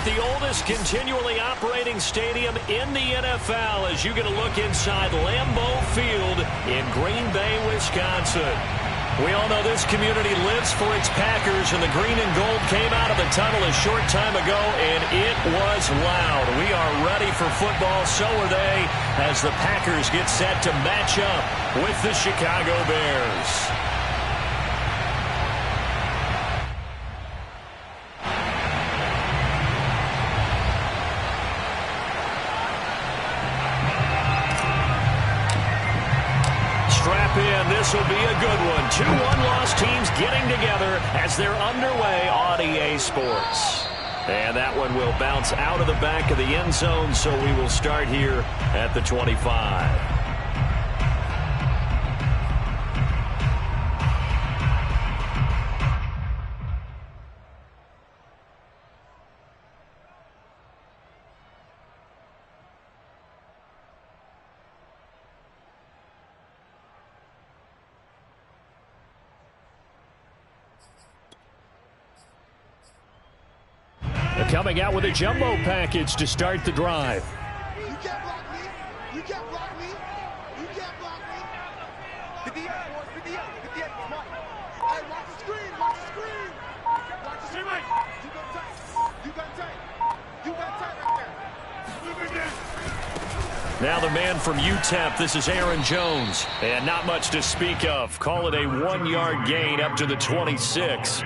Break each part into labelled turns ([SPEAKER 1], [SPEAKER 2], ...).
[SPEAKER 1] at the oldest continually operating stadium in the NFL as you get a look inside Lambeau Field in Green Bay, Wisconsin. We all know this community lives for its Packers, and the green and gold came out of the tunnel a short time ago, and it was loud. We are ready for football, so are they, as the Packers get set to match up with the Chicago Bears. This will be a good one. Two one-loss teams getting together as they're underway on EA Sports. And that one will bounce out of the back of the end zone, so we will start here at the 25. Coming out with a jumbo package to start the drive.
[SPEAKER 2] You can't block me. You can't block me. You can't block me. 58, boys. 58. 58. Come on. Hey, watch the screen. Watch the screen. Watch the screen. You got tight. You got tight. You got tight right there.
[SPEAKER 1] Now the man from UTEP, this is Aaron Jones. And not much to speak of. Call it a 1-yard gain up to the 26.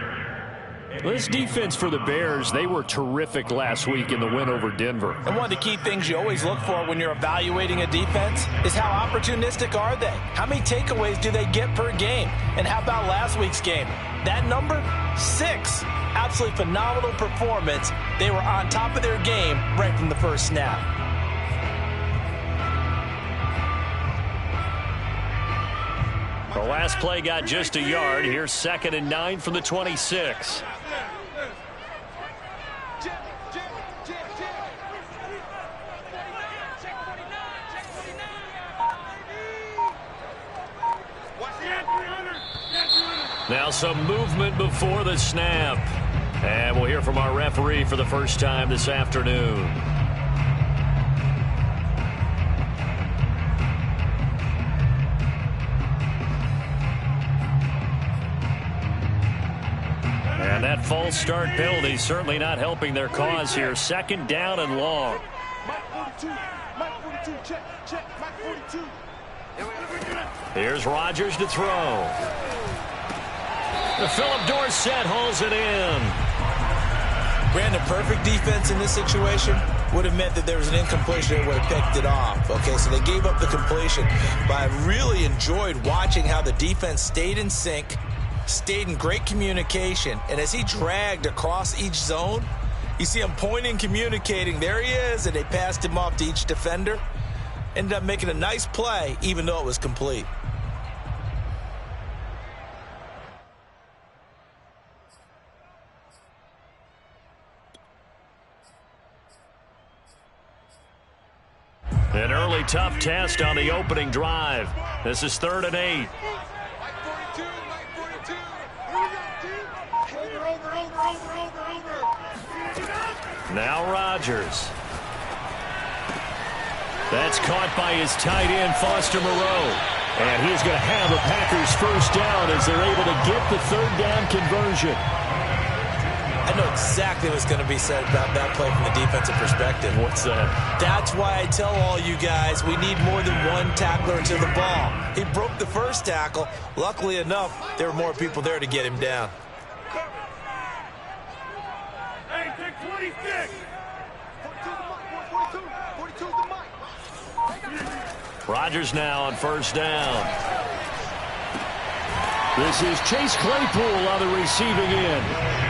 [SPEAKER 1] This defense for the Bears, they were terrific last week in the win over Denver.
[SPEAKER 3] And one of the key things you always look for when you're evaluating a defense is how opportunistic are they? How many takeaways do they get per game? And how about last week's game? That number, 6. Absolutely phenomenal performance. They were on top of their game right from the first snap.
[SPEAKER 1] The last play got just a yard. Here's 2nd and 9 from the 26. Now some movement before the snap. And we'll hear from our referee for the first time this afternoon. And that false start penalty certainly not helping their cause here. 2nd down and long.
[SPEAKER 2] Mike 42. Mike 42. Check. Check. Mike 42.
[SPEAKER 1] Here's Rodgers to throw. Philip Dorsett hauls it in.
[SPEAKER 3] Brandon, perfect defense in this situation would have meant that there was an incompletion that would have picked it off. Okay, so they gave up the completion. But I really enjoyed watching how the defense stayed in sync, stayed in great communication, and as he dragged across each zone, you see him pointing, communicating. There he is, and they passed him off to each defender. Ended up making a nice play, even though it was complete.
[SPEAKER 1] An early tough test on the opening drive. This is 3rd and 8. Now Rodgers. That's caught by his tight end, Foster Moreau. And he's going to have the Packers first down as they're able to get the 3rd down conversion.
[SPEAKER 3] I know exactly what's going to be said about that play from the defensive perspective.
[SPEAKER 1] What's that?
[SPEAKER 3] That's why I tell all you guys we need more than one tackler to the ball. He broke the first tackle. Luckily enough, there were more people there to get him down.
[SPEAKER 2] Hey, take 26. 42 the mic.
[SPEAKER 1] Rodgers now on first down. This is Chase Claypool on the receiving end.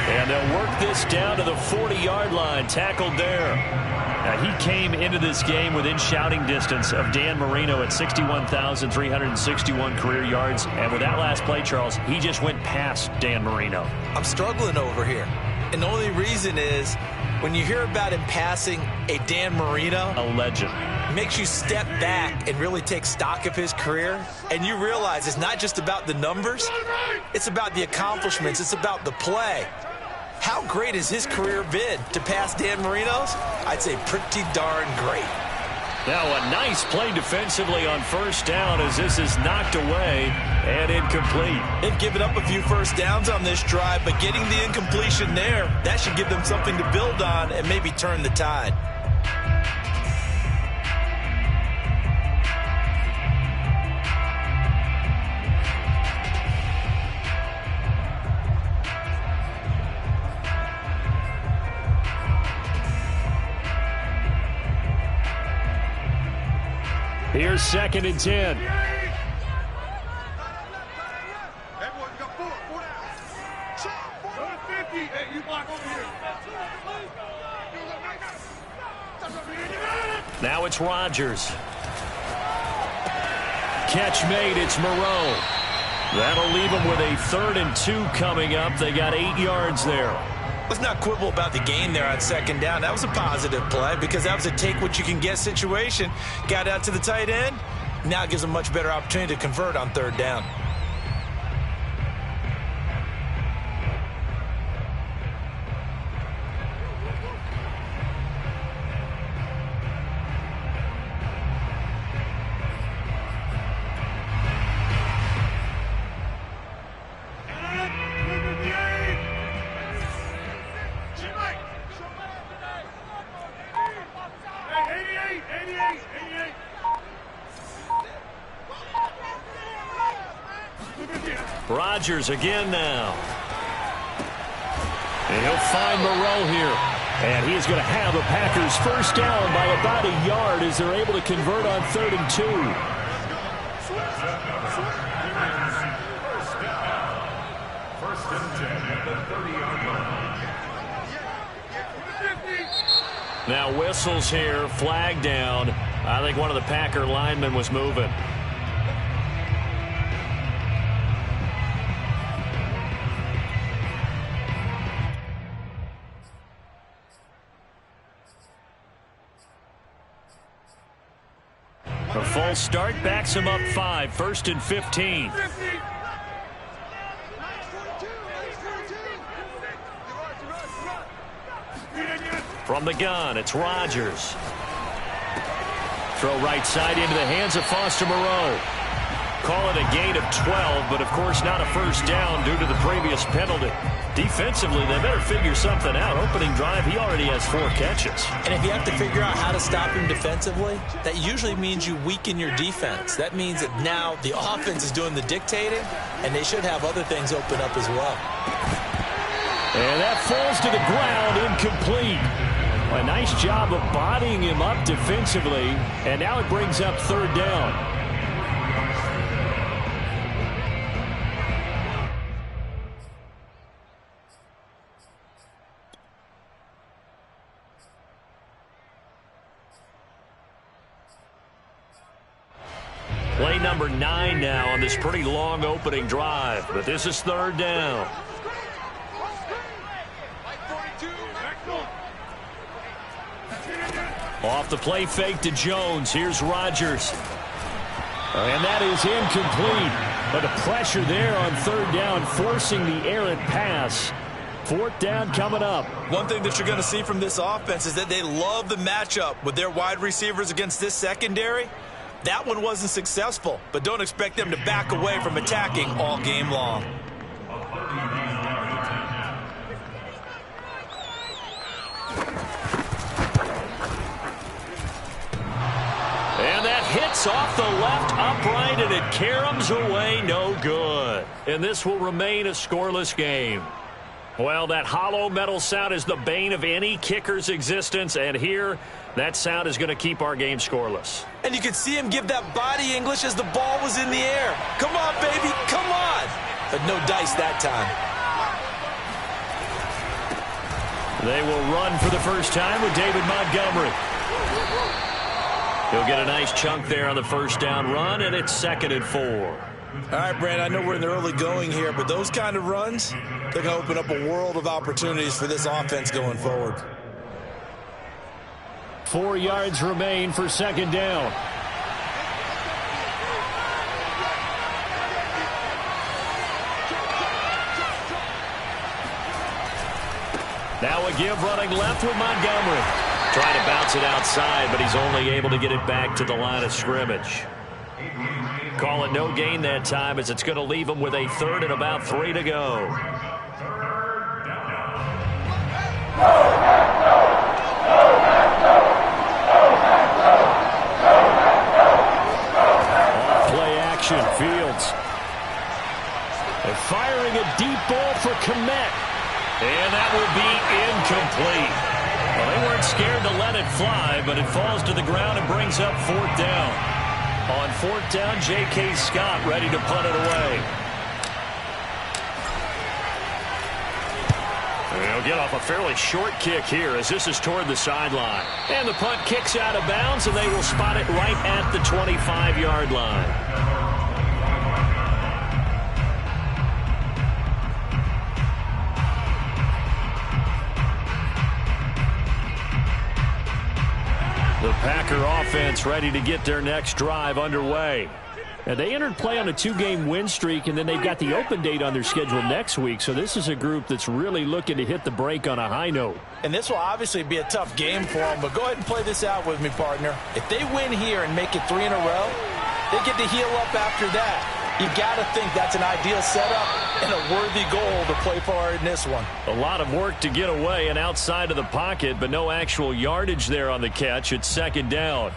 [SPEAKER 1] And they'll work this down to the 40-yard line, tackled there. Now, he came into this game within shouting distance of Dan Marino at 61,361 career yards. And with that last play, Charles, he just went past Dan Marino.
[SPEAKER 3] I'm struggling over here. And the only reason is when you hear about him passing a Dan Marino,
[SPEAKER 1] a legend,
[SPEAKER 3] it makes you step back and really take stock of his career. And you realize it's not just about the numbers. It's about the accomplishments. It's about the play. How great has his career been? To pass Dan Marino's? I'd say pretty darn great.
[SPEAKER 1] Now a nice play defensively on first down as this is knocked away and incomplete.
[SPEAKER 3] They've given up a few first downs on this drive, but getting the incompletion there, that should give them something to build on and maybe turn the tide.
[SPEAKER 1] Here's 2nd and 10. Now it's Rodgers. Catch made. It's Moreau. That'll leave them with a 3rd and 2 coming up. They got 8 yards there.
[SPEAKER 3] Let's not quibble about the gain there on 2nd down. That was a positive play because that was a take-what-you-can-get situation. Got out to the tight end. Now it gives them a much better opportunity to convert on 3rd down.
[SPEAKER 1] Rodgers again now. And he'll find Moreau here. And he is going to have the Packers first down by about a yard as they're able to convert on 3rd and 2.
[SPEAKER 4] First and 10 at the 30-yard line.
[SPEAKER 1] Now whistles here, flag down. I think one of the Packer linemen was moving. A full start backs him up 5, 1st and 15. From the gun, it's Rodgers. Throw right side into the hands of Foster Moreau. Call it a gain of 12, but of course not a first down due to the previous penalty. Defensively, they better figure something out. Opening drive, he already has 4 catches.
[SPEAKER 3] And if you have to figure out how to stop him defensively, that usually means you weaken your defense. That means that now the offense is doing the dictating, and they should have other things open up as well.
[SPEAKER 1] And that falls to the ground, incomplete. A nice job of bodying him up defensively, and now it brings up 3rd down. Play number 9 now on this pretty long opening drive, but this is 3rd down. Off the play fake to Jones. Here's Rodgers. And that is incomplete. But the pressure there on 3rd down, forcing the errant pass. 4th down coming up.
[SPEAKER 3] One thing that you're going to see from this offense is that they love the matchup with their wide receivers against this secondary. That one wasn't successful, but don't expect them to back away from attacking all game long.
[SPEAKER 1] And that hits off the left upright, and it caroms away, no good. And this will remain a scoreless game. Well, that hollow metal sound is the bane of any kicker's existence, and here, that sound is going to keep our game scoreless.
[SPEAKER 3] And you could see him give that body English as the ball was in the air. Come on, baby, come on. But no dice that time.
[SPEAKER 1] They will run for the first time with David Montgomery. He'll get a nice chunk there on the first down run, and it's 2nd and 4.
[SPEAKER 3] All right, Brand, I know we're in the early going here, but those kind of runs, they're going to open up a world of opportunities for this offense going forward.
[SPEAKER 1] 4 yards remain for 2nd down. Now a give running left with Montgomery. Trying to bounce it outside, but he's only able to get it back to the line of scrimmage. Call it no gain that time, as it's going to leave him with a third and about 3 to go. Off-play action, Fields. They're firing a deep ball for Kmet. And that will be incomplete. Well, they weren't scared to let it fly, but it falls to the ground and brings up 4th down. On 4th down, J.K. Scott ready to punt it away. They'll get off a fairly short kick here as this is toward the sideline. And the punt kicks out of bounds, and they will spot it right at the 25-yard line. The Packer offense ready to get their next drive underway. And they entered play on a 2-game win streak, and then they've got the open date on their schedule next week. So this is a group that's really looking to hit the break on a high note.
[SPEAKER 3] And this will obviously be a tough game for them, but go ahead and play this out with me, partner. If they win here and make it 3 in a row, they get to heal up after that. You've got to think that's an ideal setup and a worthy goal to play for in this one.
[SPEAKER 1] A lot of work to get away and outside of the pocket, but no actual yardage there on the catch. It's 2nd down.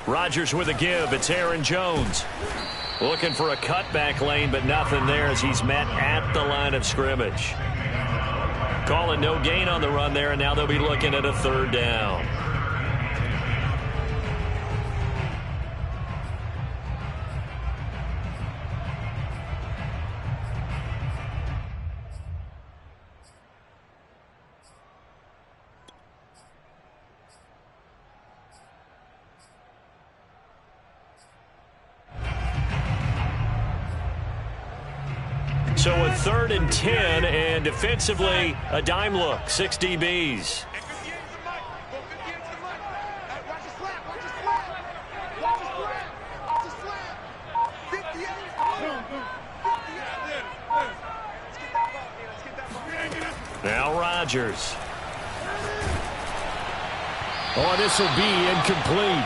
[SPEAKER 1] Rodgers with a give. It's Aaron Jones. Looking for a cutback lane, but nothing there as he's met at the line of scrimmage. Calling no gain on the run there, and now they'll be looking at a 3rd down. So a 3rd and 10, and defensively, a dime look, 6 DBs. Now Rodgers. Oh, this will be incomplete.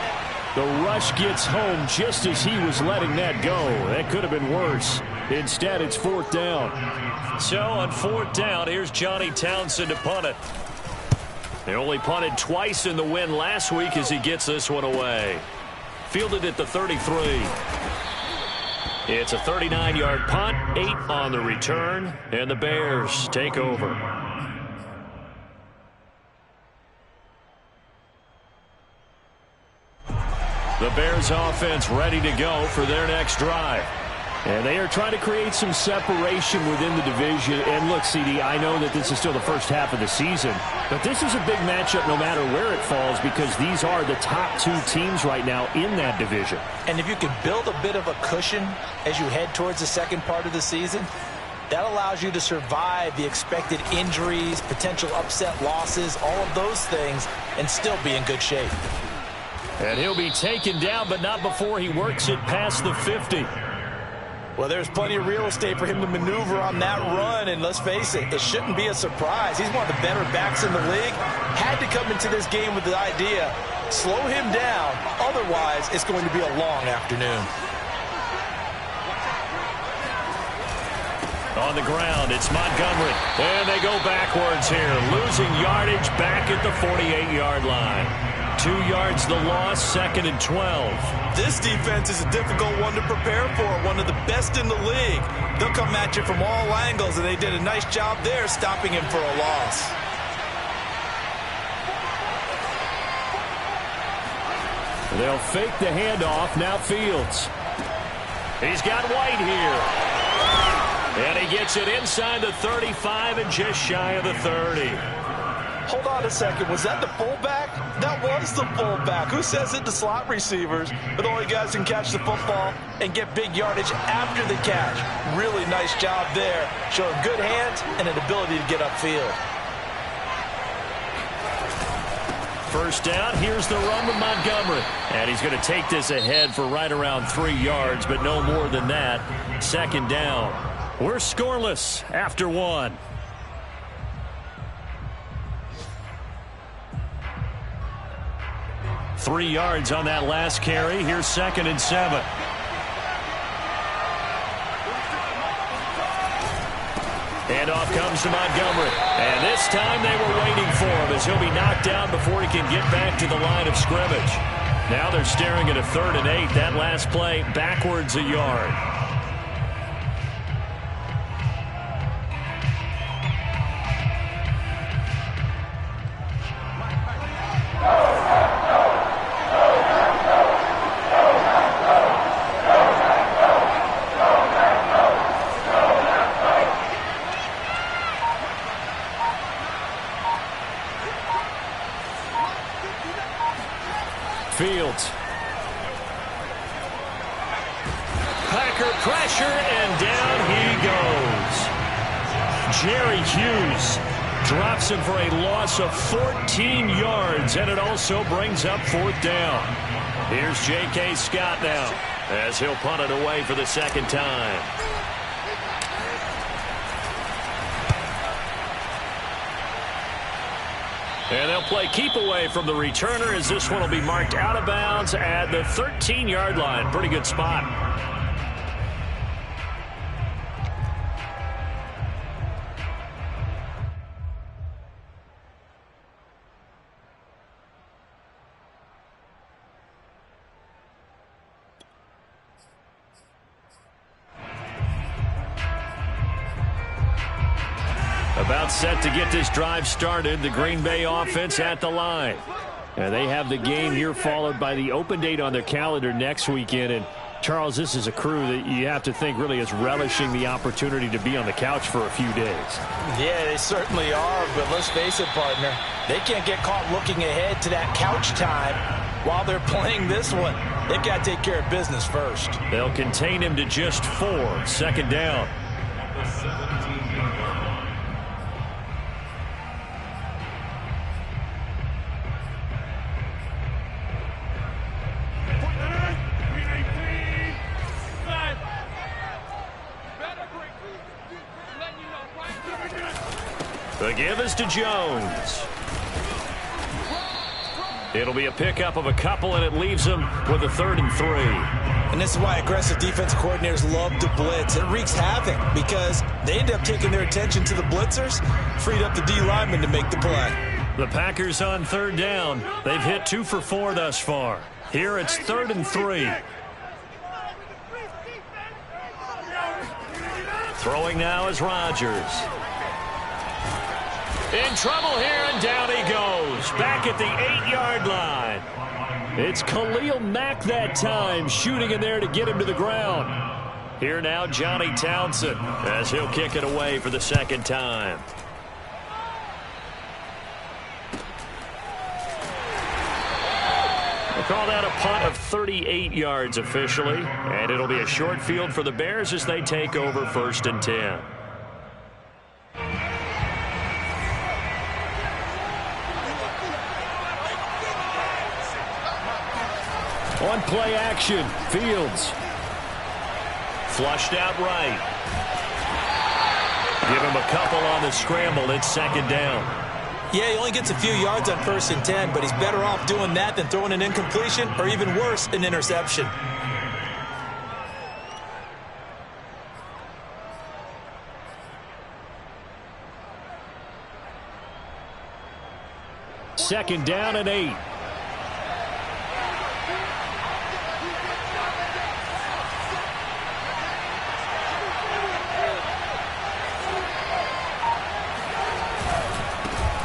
[SPEAKER 1] The rush gets home just as he was letting that go. That could have been worse. Instead, it's 4th down. So on 4th down, here's Johnny Townsend to punt it. They only punted twice in the win last week as he gets this one away. Fielded at the 33. It's a 39-yard punt, 8 on the return, and the Bears take over. The Bears offense ready to go for their next drive. And they are trying to create some separation within the division. And look, CD, I know that this is still the first half of the season, but this is a big matchup no matter where it falls because these are the top 2 teams right now in that division.
[SPEAKER 3] And if you can build a bit of a cushion as you head towards the second part of the season, that allows you to survive the expected injuries, potential upset losses, all of those things, and still be in good shape.
[SPEAKER 1] And he'll be taken down, but not before he works it past the 50.
[SPEAKER 3] Well, there's plenty of real estate for him to maneuver on that run, and let's face it, it shouldn't be a surprise. He's one of the better backs in the league. Had to come into this game with the idea, slow him down, otherwise it's going to be a long afternoon.
[SPEAKER 1] On the ground, it's Montgomery. And they go backwards here, losing yardage back at the 48-yard line. 2 yards the loss, 2nd and 12.
[SPEAKER 3] This defense is a difficult one to prepare for, one of the best in the league. They'll come at you from all angles, and they did a nice job there stopping him for a loss.
[SPEAKER 1] They'll fake the handoff, now Fields. He's got White here. And he gets it inside the 35 and just shy of the 30.
[SPEAKER 3] Hold on a second, was that the fullback? That was the fullback. Who says it to slot receivers? But the only guys who can catch the football and get big yardage after the catch. Really nice job there, showing good hands and an ability to get upfield.
[SPEAKER 1] First down, here's the run with Montgomery. And he's going to take this ahead for right around 3 yards, but no more than that. Second down. We're scoreless after 1. Three yards on that last carry. Here's 2nd and 7. And off comes to Montgomery. And this time they were waiting for him as he'll be knocked down before he can get back to the line of scrimmage. Now they're staring at a 3rd and 8. That last play backwards a yard. Fields. Packer pressure, and down he goes. Jerry Hughes drops him for a loss of 14 yards, and it also brings up 4th down. Here's J.K. Scott now as he'll punt it away for the 2nd time. And they'll play keep away from the returner as this one will be marked out of bounds at the 13-yard line. Pretty good spot. About set to get this drive started. The Green Bay offense at the line. And they have the game here followed by the open date on their calendar next weekend. And Charles, this is a crew that you have to think really is relishing the opportunity to be on the couch for a few days.
[SPEAKER 3] Yeah, they certainly are. But let's face it, partner, they can't get caught looking ahead to that couch time while they're playing this one. They've got to take care of business first.
[SPEAKER 1] They'll contain him to just 4. 2nd down. The give is to Jones. It'll be a pickup of a couple, and it leaves him with a 3rd and 3.
[SPEAKER 3] And this is why aggressive defensive coordinators love to blitz. It wreaks havoc because they end up taking their attention to the blitzers, freed up the D lineman to make the play.
[SPEAKER 1] The Packers on 3rd down. They've hit 2 for 4 thus far. Here it's 3rd and 3. Throwing now is Rodgers. In trouble here, and down he goes. Back at the 8-yard line. It's Khalil Mack that time, shooting in there to get him to the ground. Here now, Johnny Townsend, as he'll kick it away for the 2nd time. We'll call that a punt of 38 yards officially, and it'll be a short field for the Bears as they take over 1st and 10. On play action, Fields. Flushed out right. Give him a couple on the scramble. It's 2nd down.
[SPEAKER 3] Yeah, he only gets a few yards on 1st and 10, but he's better off doing that than throwing an incompletion or even worse, an interception.
[SPEAKER 1] Second down and 8.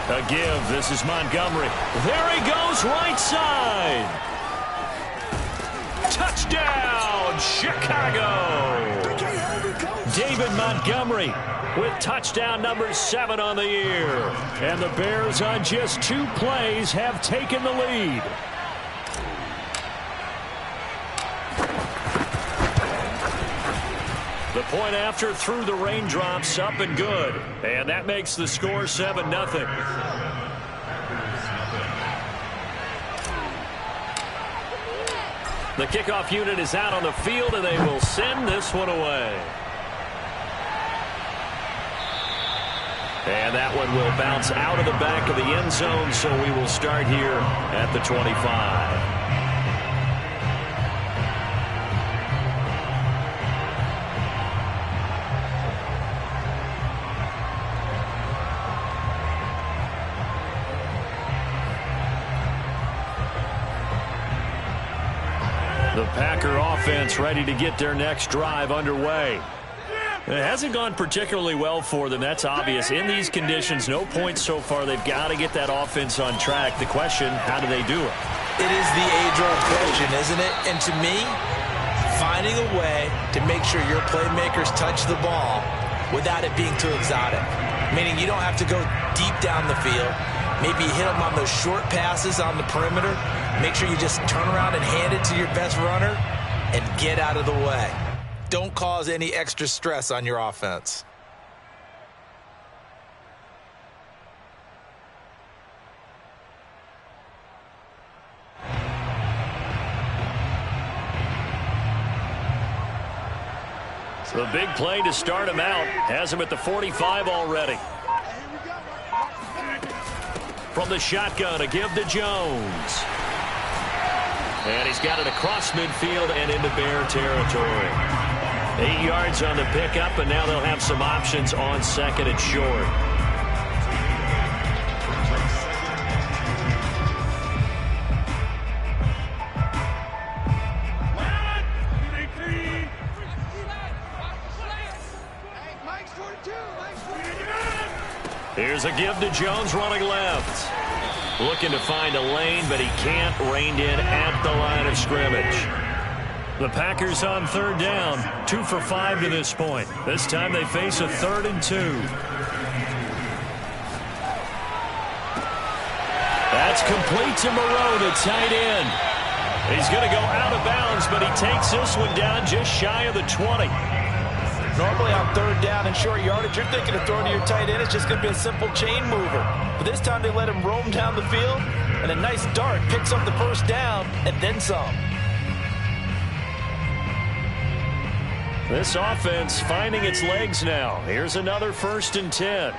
[SPEAKER 1] A give. This is Montgomery. There he goes, right side. Touchdown, Chicago. David Montgomery with touchdown number 7 on the year. And the Bears on just 2 plays have taken the lead. The point after through the raindrops, up and good. And that makes the score 7-0. The kickoff unit is out on the field, and they will send this one away. And that one will bounce out of the back of the end zone, so we will start here at the 25. The Packer offense ready to get their next drive underway. It hasn't gone particularly well for them. That's obvious. In these conditions, no points so far. They've got to get that offense on track. The question, how do they do it?
[SPEAKER 3] It is the age-old question, isn't it? And to me, finding a way to make sure your playmakers touch the ball without it being too exotic. Meaning you don't have to go deep down the field. Maybe hit them on those short passes on the perimeter. Make sure you just turn around and hand it to your best runner and get out of the way. Don't cause any extra stress on your offense.
[SPEAKER 1] The big play to start him out has him at the 45 already. From the shotgun, a give to Jones. And he's got it across midfield and into Bear territory. 8 yards on the pickup, and now they'll have some options on 2nd and short. Here's a give to Jones running left. Looking to find a lane, but he can't. Reined in at the line of scrimmage. The Packers on 3rd down. 2 for 5 to this point. This time they face a 3rd and 2. That's complete to Moreau, the tight end. He's going to go out of bounds, but he takes this one down just shy of the 20.
[SPEAKER 3] Normally on 3rd down and short yardage, you're thinking of throwing to your tight end. It's just going to be a simple chain mover. But this time they let him roam down the field, and a nice dart picks up the 1st down and then some.
[SPEAKER 1] This offense finding its legs now. Here's another 1st and 10.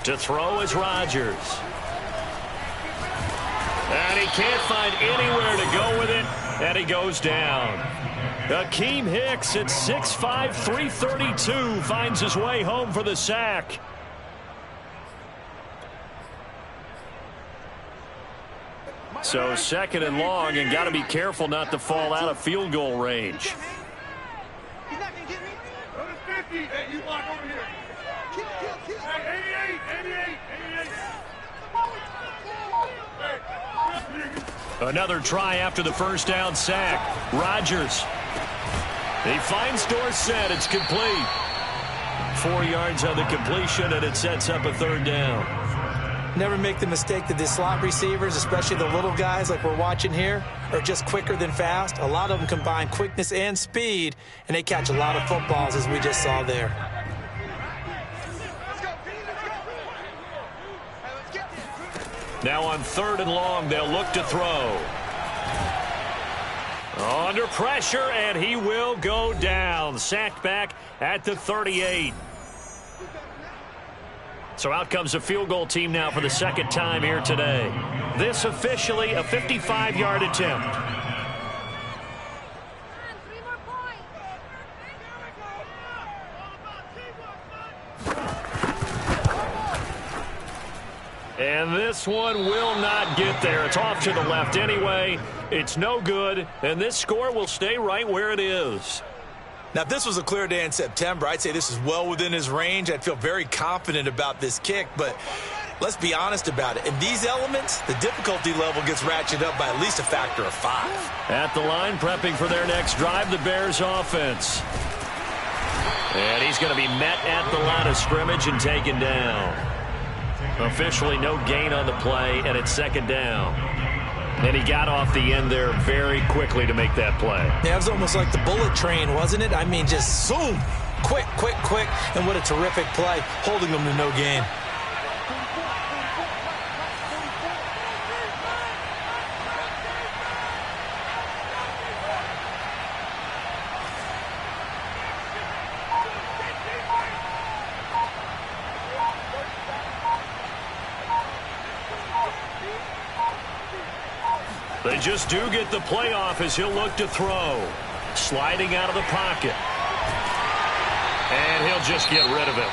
[SPEAKER 1] To throw is Rodgers. And he can't find anywhere to go with it, and he goes down. Akeem Hicks at 6'5", 332 finds his way home for the sack. So 2nd and long, and got to be careful not to fall out of field goal range.
[SPEAKER 2] He's not going to get me. Go to 50. Hey, you block over here. Kill. Hey, 88.
[SPEAKER 1] Another try after the 1st down sack. Rodgers. He finds Dorsett. It's complete. 4 yards on the completion, and it sets up a 3rd down.
[SPEAKER 3] Never make the mistake that the slot receivers, especially the little guys like we're watching here, are just quicker than fast. A lot of them combine quickness and speed, and they catch a lot of footballs, as we just saw there.
[SPEAKER 1] Now on 3rd and long, they'll look to throw. Under pressure, and he will go down. Sacked back at the 38. So out comes a field goal team now for the 2nd time here today. This officially a 55-yard attempt. And this one will not get there. It's off to the left anyway. It's no good, and this score will stay right where it is.
[SPEAKER 3] Now, if this was a clear day in September, I'd say this is well within his range. I'd feel very confident about this kick, but let's be honest about it. In these elements, the difficulty level gets ratcheted up by at least a factor of 5.
[SPEAKER 1] At the line, prepping for their next drive, the Bears offense. And he's going to be met at the line of scrimmage and taken down. Officially no gain on the play, and it's second down. And he got off the end there very quickly to make that play.
[SPEAKER 3] Yeah, it was almost like the bullet train, wasn't it? I mean, just zoom, quick, quick, quick, and what a terrific play, holding them to no gain.
[SPEAKER 1] They just do get the playoff as he'll look to throw. Sliding out of the pocket. And he'll just get rid of it.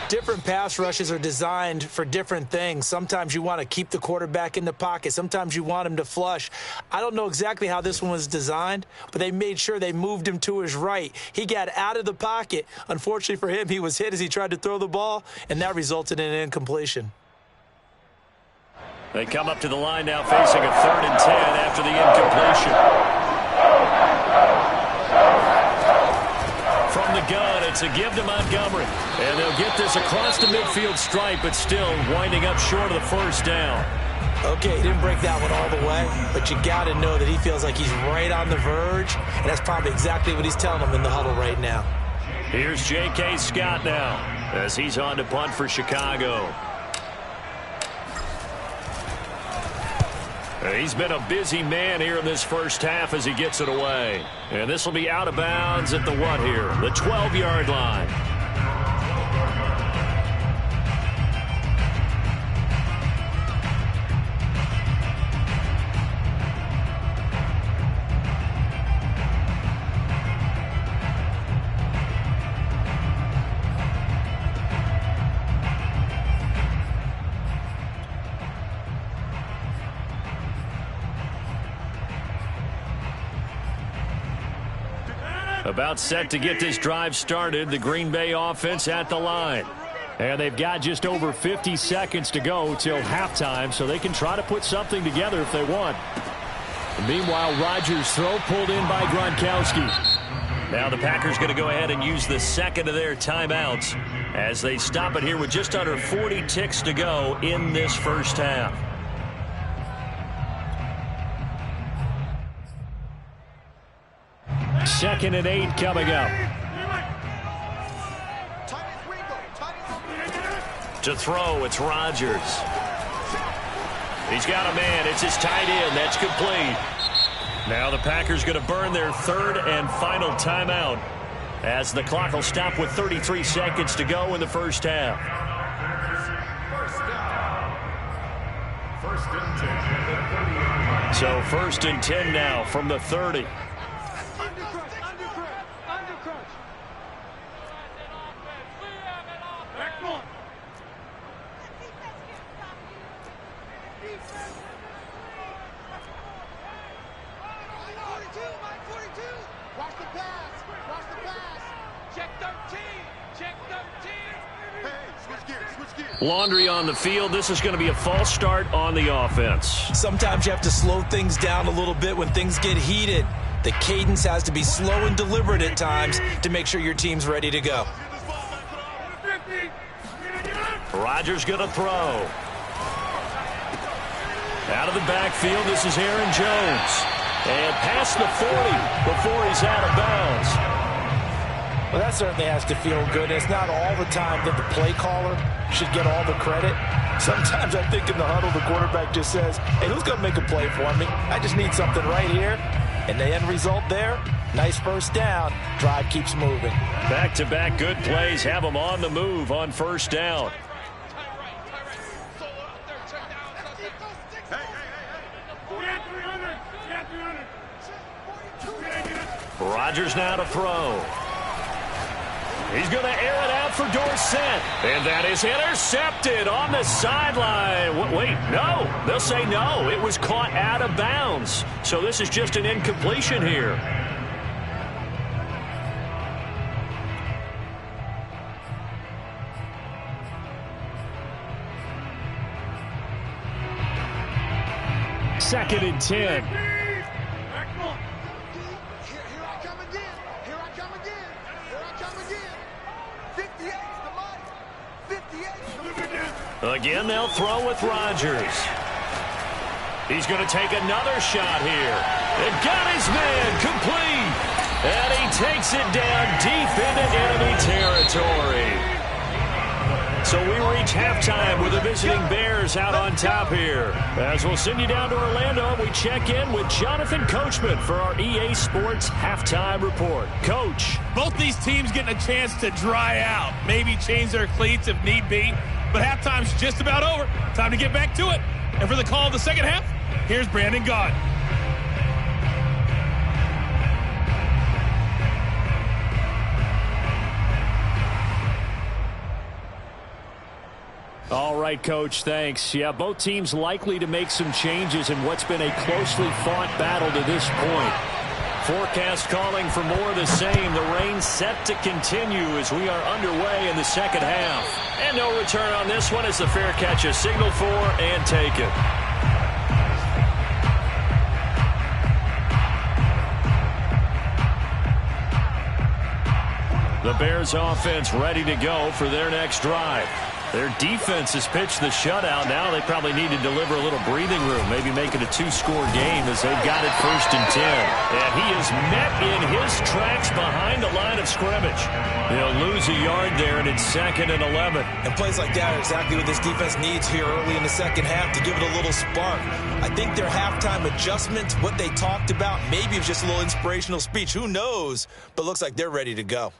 [SPEAKER 3] Different pass rushes are designed for different things. Sometimes you want to keep the quarterback in the pocket. Sometimes you want him to flush. I don't know exactly how this one was designed, but they made sure they moved him to his right. He got out of the pocket. Unfortunately for him, he was hit as he tried to throw the ball, and that resulted in an incompletion.
[SPEAKER 1] They come up to the line now facing a 3rd and 10 after the incompletion. From the gun, it's a give to Montgomery. And they'll get this across the midfield stripe, but still winding up short of the first down.
[SPEAKER 3] Okay, he didn't break that one all the way, but you got to know that he feels like he's right on the verge, and that's probably exactly what he's telling them in the huddle right now.
[SPEAKER 1] Here's J.K. Scott now as he's on to punt for Chicago. He's been a busy man here in this first half as he gets it away. And this will be out of bounds at the what here? The 12-yard line. About set to get this drive started, the Green Bay offense at the line. And they've got just over 50 seconds to go till halftime, so they can try to put something together if they want. Meanwhile, Rodgers' throw pulled in by Gronkowski. Now the Packers going to go ahead and use the second of their timeouts as they stop it here with just under 40 ticks to go in this first half. Second and 8 coming up. To throw, it's Rodgers. He's got a man. It's his tight end. That's complete. Now the Packers going to burn their 3rd and final timeout as the clock will stop with 33 seconds to go in the first half.
[SPEAKER 4] First and 10.
[SPEAKER 1] So 1st and 10 now from the 30. Laundry on the field. This is going to be a false start on the offense.
[SPEAKER 3] Sometimes you have to slow things down a little bit when things get heated. The cadence has to be slow and deliberate at times to make sure your team's ready to go.
[SPEAKER 1] Rodgers going to throw. Out of the backfield, this is Aaron Jones. And past the 40 before he's out of bounds.
[SPEAKER 3] Well, that certainly has to feel good. It's not all the time that the play caller should get all the credit. Sometimes I think in the huddle, the quarterback just says, hey, who's going to make a play for me? I just need something right here. And the end result there, nice first down. Drive keeps moving.
[SPEAKER 1] Back-to-back good plays have them on the move on first down. Rodgers now to throw. He's going to air it out for Dorsett. And that is intercepted on the sideline. Wait, no. They'll say no. It was caught out of bounds. So this is just an incompletion here. 2nd and 10.
[SPEAKER 2] Here I come again. Here I come again. Here I come again. 58 the money. 58.
[SPEAKER 1] Again, they'll throw with Rodgers. He's going to take another shot here. And got his man complete. And he takes it down deep into enemy territory. So we reach halftime with the visiting Bears out on top here. As we'll send you down to Orlando, we check in with Jonathan Coachman for our EA Sports Halftime Report. Coach.
[SPEAKER 5] Both these teams getting a chance to dry out, maybe change their cleats if need be. But halftime's just about over. Time to get back to it. And for the call of the second half, here's Brandon Gaudin.
[SPEAKER 1] All right, Coach, thanks. Yeah, both teams likely to make some changes in what's been a closely fought battle to this point. Forecast calling for more of the same. The rain set to continue as we are underway in the second half. And no return on this one as the fair catch is signaled for and taken. The Bears offense ready to go for their next drive. Their defense has pitched the shutout. Now they probably need to deliver a little breathing room, maybe make it a two-score game as they've got it 1st and 10. And he is met in his tracks behind the line of scrimmage. He'll lose a yard there, and it's 2nd and 11.
[SPEAKER 3] And plays like that are exactly what this defense needs here early in the second half to give it a little spark. I think their halftime adjustment, what they talked about, maybe it was just a little inspirational speech. Who knows? But looks like they're ready to go.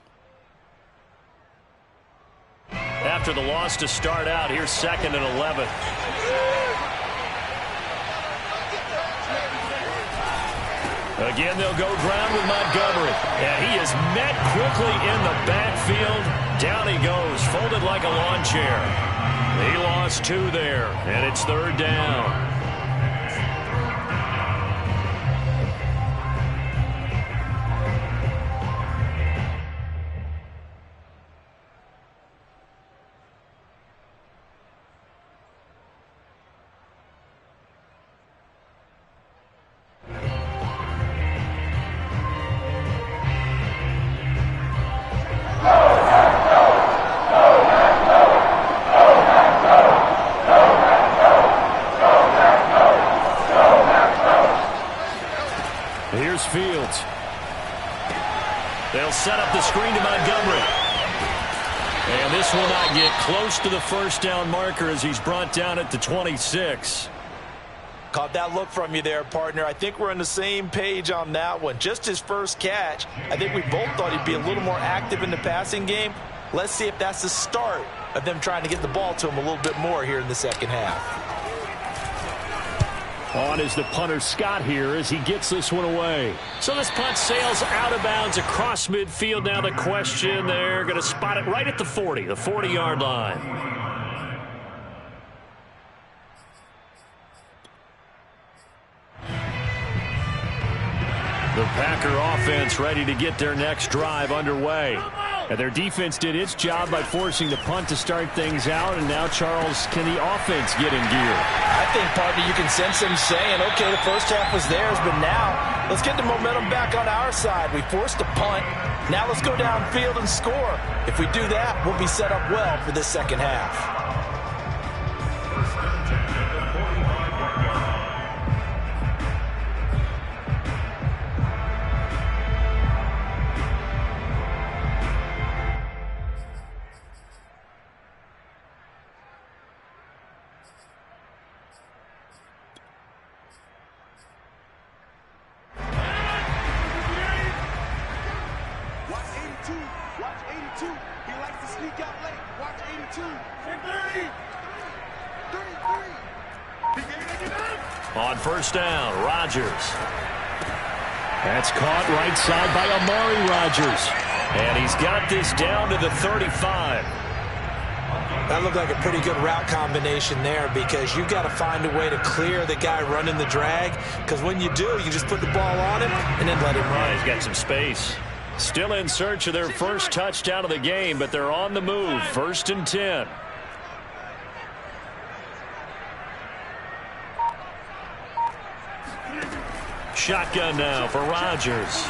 [SPEAKER 1] After the loss to start out, here's 2nd and 11. Again, they'll go ground with Montgomery. And he is met quickly in the backfield. Down he goes, folded like a lawn chair. He lost 2 there, and it's 3rd down. Fields. They'll set up the screen to Montgomery. And this will not get close to the 1st down marker as he's brought down at the 26.
[SPEAKER 3] Caught that look from you there, partner. I think we're on the same page on that one. Just his first catch. I think we both thought he'd be a little more active in the passing game. Let's see if that's the start of them trying to get the ball to him a little bit more here in the second half.
[SPEAKER 1] On is the punter Scott here as he gets this one away. So this punt sails out of bounds across midfield. Now the question, they're going to spot it right at the 40, the 40-yard line. The Packer offense ready to get their next drive underway. And their defense did its job by forcing the punt to start things out. And now, Charles, can the offense get in gear?
[SPEAKER 3] I think, partner, you can sense them saying, okay, the first half was theirs, but now let's get the momentum back on our side. We forced a punt. Now let's go downfield and score. If we do that, we'll be set up well for this second half.
[SPEAKER 1] On 1st down, Rodgers. That's caught right side by Amari Rodgers. And he's got this down to the 35.
[SPEAKER 3] That looked like a pretty good route combination there because you've got to find a way to clear the guy running the drag. Because when you do, you just put the ball on him and then let him run.
[SPEAKER 1] He's got some space. Still in search of their first touchdown of the game, but they're on the move. 1st and 10. shotgun now for Rodgers.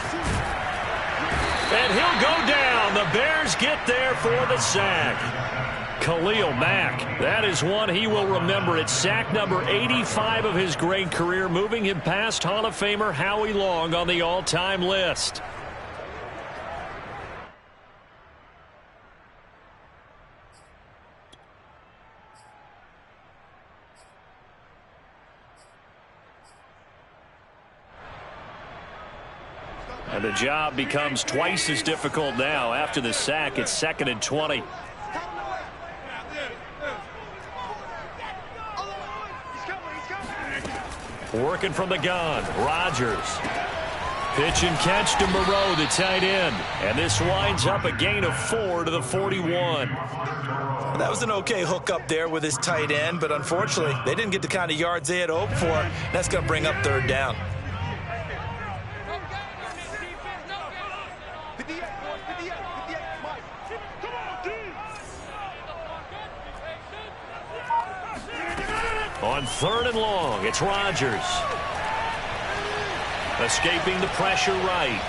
[SPEAKER 1] And he'll go down. The Bears get there for the sack. Khalil Mack, that is one he will remember. It's sack number 85 of his great career, moving him past Hall of Famer Howie Long on the all-time list. And the job becomes twice as difficult now. After the sack, it's 2nd and 20. Working from the gun, Rodgers. Pitch and catch to Moreau, the tight end. And this winds up a gain of 4 to the 41.
[SPEAKER 3] That was an okay hook up there with his tight end, but unfortunately, they didn't get the kind of yards they had hoped for. That's going to bring up 3rd down.
[SPEAKER 1] On 3rd and long, it's Rodgers. Escaping the pressure right.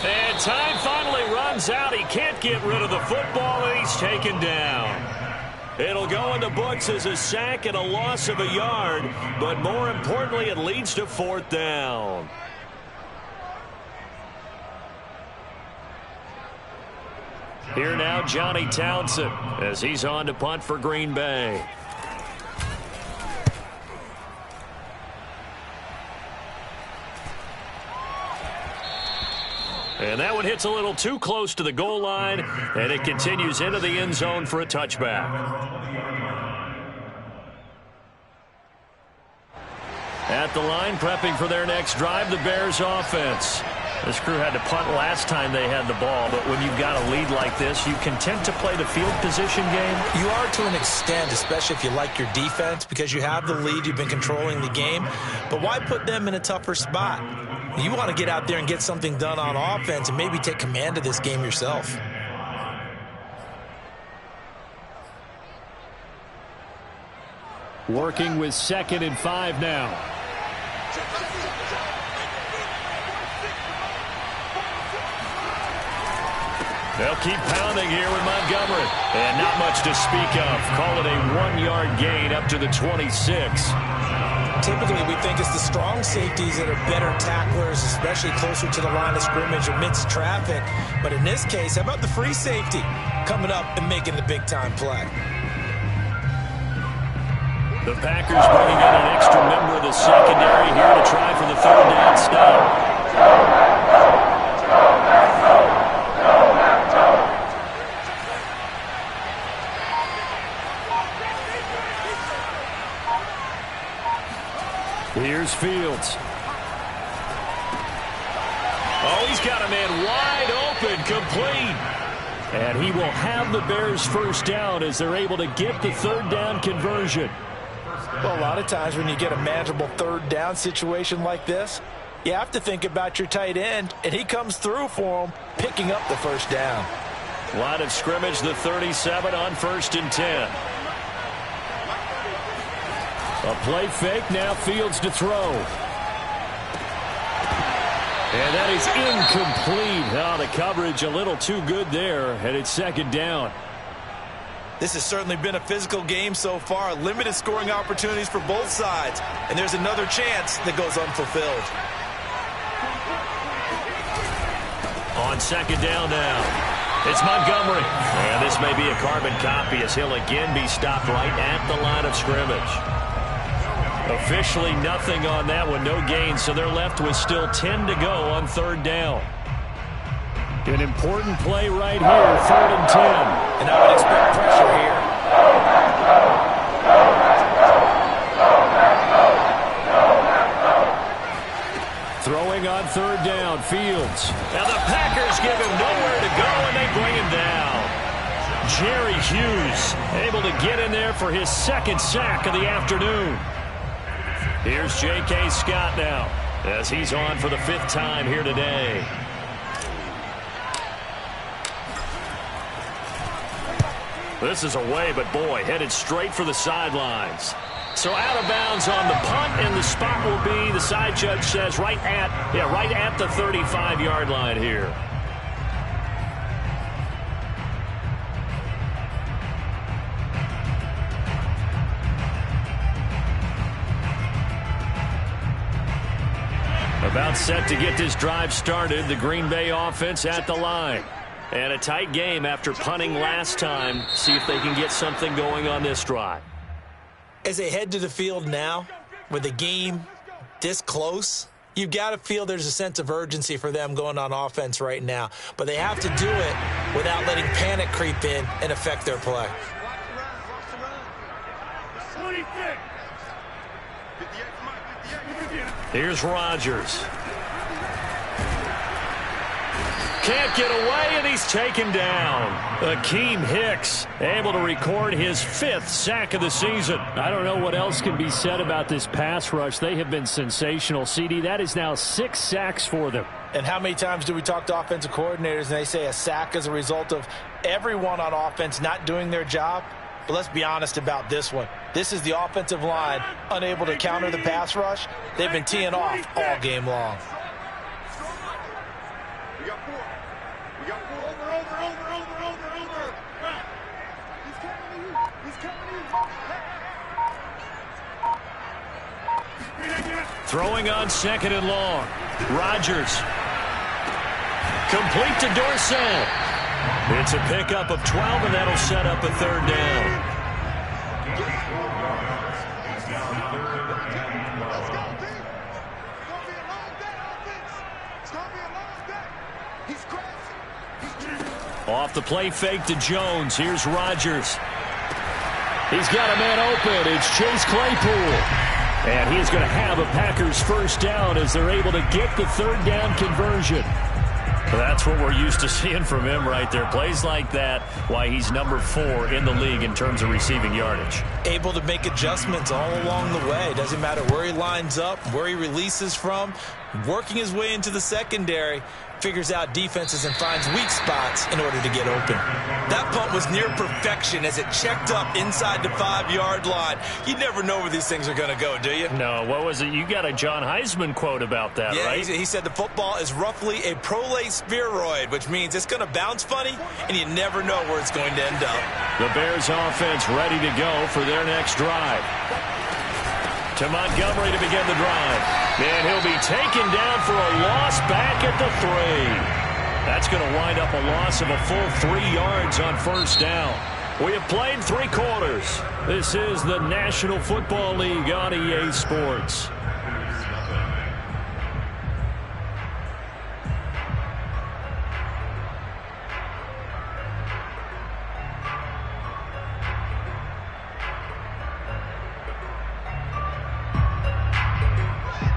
[SPEAKER 1] And time finally runs out. He can't get rid of the football, and he's taken down. It'll go in the books as a sack and a loss of a yard, but more importantly, it leads to 4th down. Here now, Johnny Townsend, as he's on to punt for Green Bay. And that one hits a little too close to the goal line, and it continues into the end zone for a touchback. At the line, prepping for their next drive, the Bears offense. This crew had to punt last time they had the ball, but when you've got a lead like this, you content to play the field position game?
[SPEAKER 3] You are to an extent, especially if you like your defense, because you have the lead, you've been controlling the game. But why put them in a tougher spot? You want to get out there and get something done on offense and maybe take command of this game yourself.
[SPEAKER 1] Working with 2nd and 5 now. They'll keep pounding here with Montgomery. And not much to speak of. Call it a 1-yard gain up to the 26.
[SPEAKER 3] Typically, we think it's the strong safeties that are better tacklers, especially closer to the line of scrimmage amidst traffic. But in this case, how about the free safety coming up and making the big-time play?
[SPEAKER 1] The Packers bringing in an extra member of the secondary here to try for the 3rd down stop. Here's Fields. Oh, he's got a man wide open, complete. And he will have the Bears' 1st down as they're able to get the 3rd down conversion.
[SPEAKER 3] Well, a lot of times when you get a manageable 3rd down situation like this, you have to think about your tight end, and he comes through for him, picking up the 1st down.
[SPEAKER 1] Line of scrimmage, the 37 on 1st and 10. A play fake, now Fields to throw. And that is incomplete. Oh, the coverage a little too good there, and it's 2nd down.
[SPEAKER 3] This has certainly been a physical game so far. Limited scoring opportunities for both sides. And there's another chance that goes unfulfilled.
[SPEAKER 1] On 2nd down now, it's Montgomery. And this may be a carbon copy as he'll again be stopped right at the line of scrimmage. Officially nothing on that one, no gain, so they're left with still 10 to go on 3rd down. An important play right here, 3rd and 10.
[SPEAKER 3] And I would expect pressure here.
[SPEAKER 1] Throwing on 3rd down, Fields. Now the Packers give him nowhere to go, and they bring him down. Jerry Hughes able to get in there for his 2nd sack of the afternoon. Here's J.K. Scott now as he's on for the 5th time here today. This is away, but boy, headed straight for the sidelines. So out of bounds on the punt, and the spot will be, the side judge says, right at the 35-yard line here. About set to get this drive started, the Green Bay offense at the line. And a tight game after punting last time. See if they can get something going on this drive.
[SPEAKER 3] As they head to the field now, with the game this close, you've got to feel there's a sense of urgency for them going on offense right now. But they have to do it without letting panic creep in and affect their play.
[SPEAKER 1] Here's Rodgers. Can't get away, and he's taken down. Akeem Hicks able to record his 5th sack of the season.
[SPEAKER 6] I don't know what else can be said about this pass rush. They have been sensational, CD. That is now 6 sacks for them.
[SPEAKER 3] And how many times do we talk to offensive coordinators and they say a sack is a result of everyone on offense not doing their job? But let's be honest about this one. This is the offensive line unable to counter the pass rush. They've been teeing off all game long.
[SPEAKER 2] We got 4. We got 4. Over. He's coming to you. He's coming to you.
[SPEAKER 1] Throwing on 2nd and long. Rodgers. Complete to Dorsett. It's a pickup of 12, and that'll set up a 3rd down. Off the play fake to Jones. Here's Rodgers. He's got a man open. It's Chase Claypool. And he's going to have a Packers 1st down as they're able to get the 3rd down conversion. That's what we're used to seeing from him right there. Plays like that, why he's number 4 in the league in terms of receiving yardage.
[SPEAKER 3] Able to make adjustments all along the way. Doesn't matter where he lines up, where he releases from. Working his way into the secondary, figures out defenses and finds weak spots in order to get open. That punt was near perfection as it checked up inside the 5-yard line. You never know where these things are going to go, do you?
[SPEAKER 1] No, what was it? You got a John Heisman quote about that, right?
[SPEAKER 3] He said the football is roughly a prolate spheroid, which means it's going to bounce funny, and you never know where it's going to end up.
[SPEAKER 1] The Bears offense ready to go for their next drive. To Montgomery to begin the drive. And he'll be taken down for a loss back at the 3. That's going to wind up a loss of a full 3 yards on 1st down. We have played 3 quarters. This is the National Football League on EA Sports.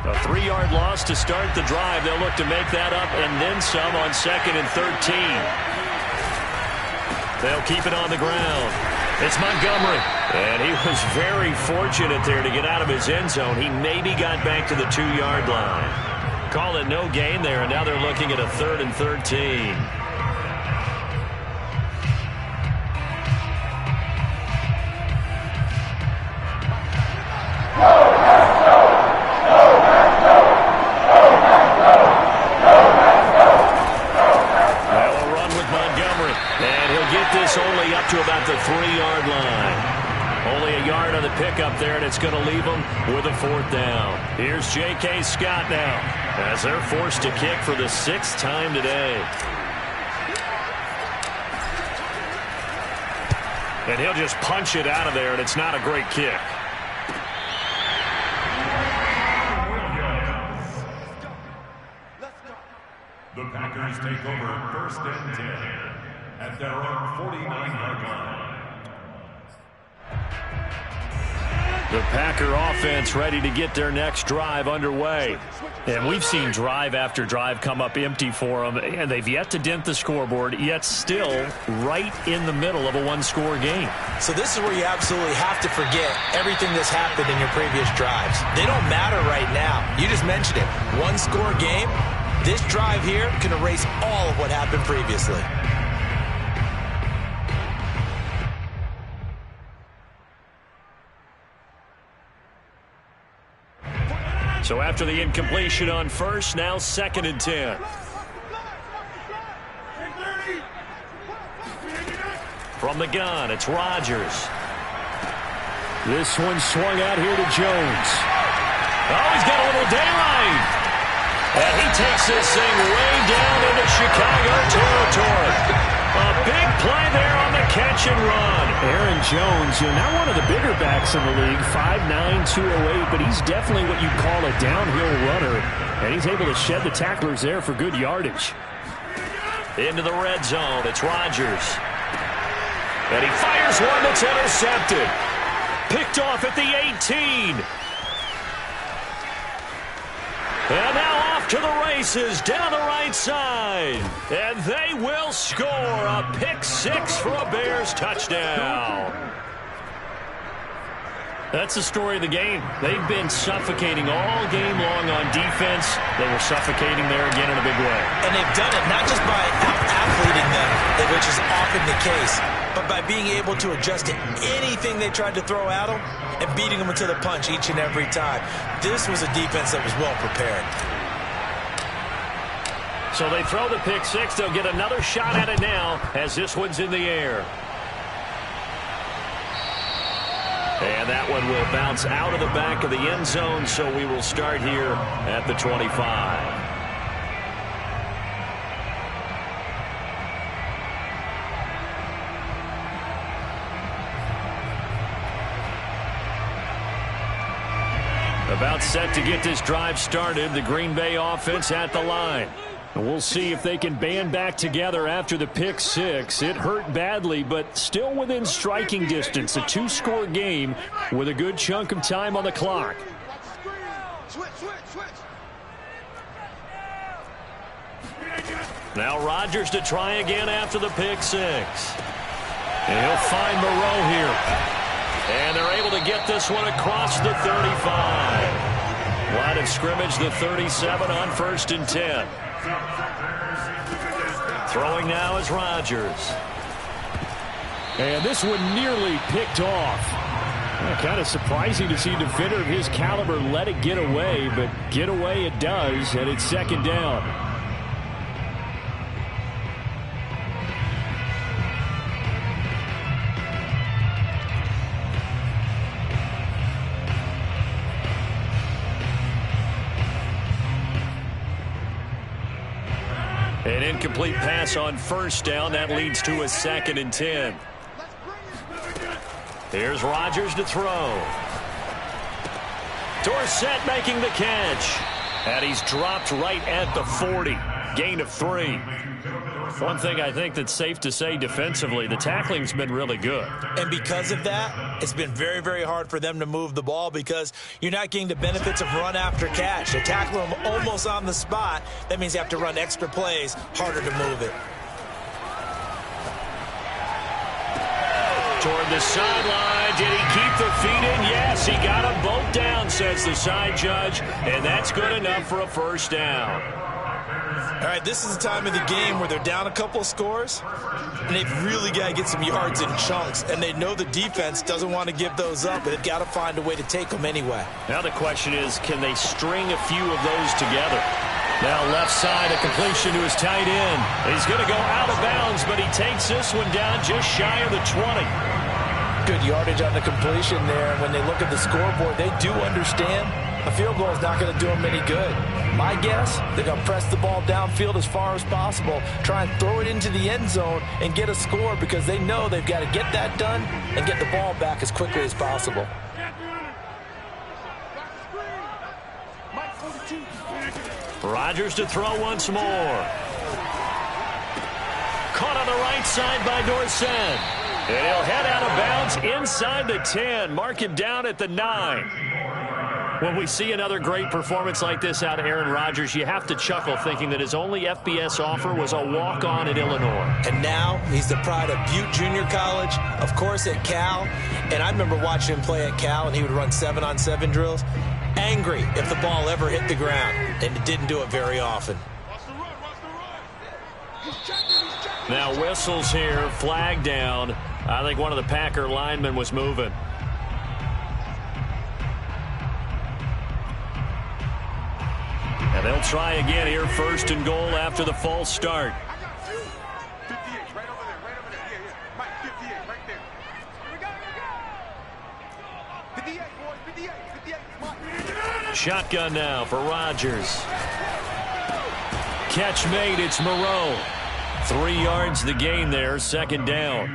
[SPEAKER 1] A 3-yard loss to start the drive. They'll look to make that up and then some on 2nd and 13. They'll keep it on the ground. It's Montgomery. And he was very fortunate there to get out of his end zone. He maybe got back to the 2-yard line. Call it no gain there, and now they're looking at a 3rd and 13. Only up to about the 3-yard line. Only a yard on the pickup there, and it's going to leave them with a 4th down. Here's J.K. Scott now as they're forced to kick for the 6th time today. And he'll just punch it out of there, and it's not a great kick.
[SPEAKER 4] The Packers take over 1st and 10. At their own 49-yard line.
[SPEAKER 1] The Packer offense ready to get their next drive underway. And we've seen drive after drive come up empty for them, and they've yet to dent the scoreboard, yet still right in the middle of a 1-score game.
[SPEAKER 3] So this is where you absolutely have to forget everything that's happened in your previous drives. They don't matter right now. You just mentioned it. 1-score game. This drive here can erase all of what happened previously.
[SPEAKER 1] So after the incompletion on first, now 2nd and 10. From the gun, it's Rodgers.
[SPEAKER 6] This one swung out here to Jones.
[SPEAKER 1] Oh, he's got a little daylight. And he takes this thing way down into Chicago territory. A big play there on the catch and run.
[SPEAKER 6] Aaron Jones, not one of the bigger backs in the league, 5'9", 208, but he's definitely what you'd call a downhill runner. And he's able to shed the tacklers there for good yardage.
[SPEAKER 1] Into the red zone, it's Rodgers. And he fires one that's intercepted. Picked off at the 18. And now off to the races down the right side. And they will score a pick six for a Bears touchdown.
[SPEAKER 6] That's the story of the game. They've been suffocating all game long on defense. They were suffocating there again in a big way.
[SPEAKER 3] And they've done it not just by out-athleting them, which is often the case, but by being able to adjust to anything they tried to throw at them and beating them to the punch each and every time. This was a defense that was well prepared.
[SPEAKER 1] So they throw the pick six. They'll get another shot at it now as this one's in the air. And that one will bounce out of the back of the end zone, so we will start here at the 25. About set to get this drive started, the Green Bay offense at the line.
[SPEAKER 6] And we'll see if they can band back together after the pick six. It hurt badly, but still within striking distance. A two-score game with a good chunk of time on the clock.
[SPEAKER 1] Now Rodgers to try again after the pick six. And he'll find Moreau here. And they're able to get this one across the 35. Line of scrimmage, the 37 on 1st and 10. Throwing now is Rodgers.
[SPEAKER 6] And this one nearly picked off. Kind of surprising to see a defender of his caliber let it get away, but get away it does, and it's 2nd down.
[SPEAKER 1] An incomplete pass on 1st down. That leads to a 2nd and 10. Here's Rodgers to throw. Dorsett making the catch. And he's dropped right at the 40. Gain of 3. One thing I think that's safe to say defensively, the tackling's been really good.
[SPEAKER 3] And because of that, it's been very, very hard for them to move the ball because you're not getting the benefits of run after catch. They tackle them almost on the spot. That means you have to run extra plays, harder to move it.
[SPEAKER 1] Toward the sideline. Did he keep the feet in? Yes, he got them both down, says the side judge. And that's good enough for a 1st down.
[SPEAKER 3] All right, this is the time of the game where they're down a couple of scores, and they've really got to get some yards in chunks, and they know the defense doesn't want to give those up, but they've got to find a way to take them anyway.
[SPEAKER 1] Now the question is, can they string a few of those together? Now left side, a completion to his tight end. He's going to go out of bounds, but he takes this one down just shy of the 20.
[SPEAKER 3] Good yardage on the completion there. When they look at the scoreboard, they do understand a field goal is not going to do them any good. My guess, they're going to press the ball downfield as far as possible, try and throw it into the end zone and get a score because they know they've got to get that done and get the ball back as quickly as possible.
[SPEAKER 1] Rodgers to throw once more. Caught on the right side by Dorsett. And he'll head out of bounds inside the 10. Mark him down at the 9. When we see another great performance like this out of Aaron Rodgers, you have to chuckle thinking that his only FBS offer was a walk-on at Illinois.
[SPEAKER 3] And now he's the pride of Butte Junior College, of course at Cal. And I remember watching him play at Cal, and he would run 7-on-7 drills. Angry if the ball ever hit the ground, and it didn't do it very often.
[SPEAKER 1] Now whistles here, flag down. I think one of the Packer linemen was moving. And they'll try again here, 1st and goal after the false start.
[SPEAKER 2] 58, right over there, right over there. Yeah. Mike, 58, right there. Here we go, here we go. 58, boys, 58, 58. Mike.
[SPEAKER 1] Shotgun now for Rodgers. Catch made, it's Moreau. 3 yards the gain there, 2nd down.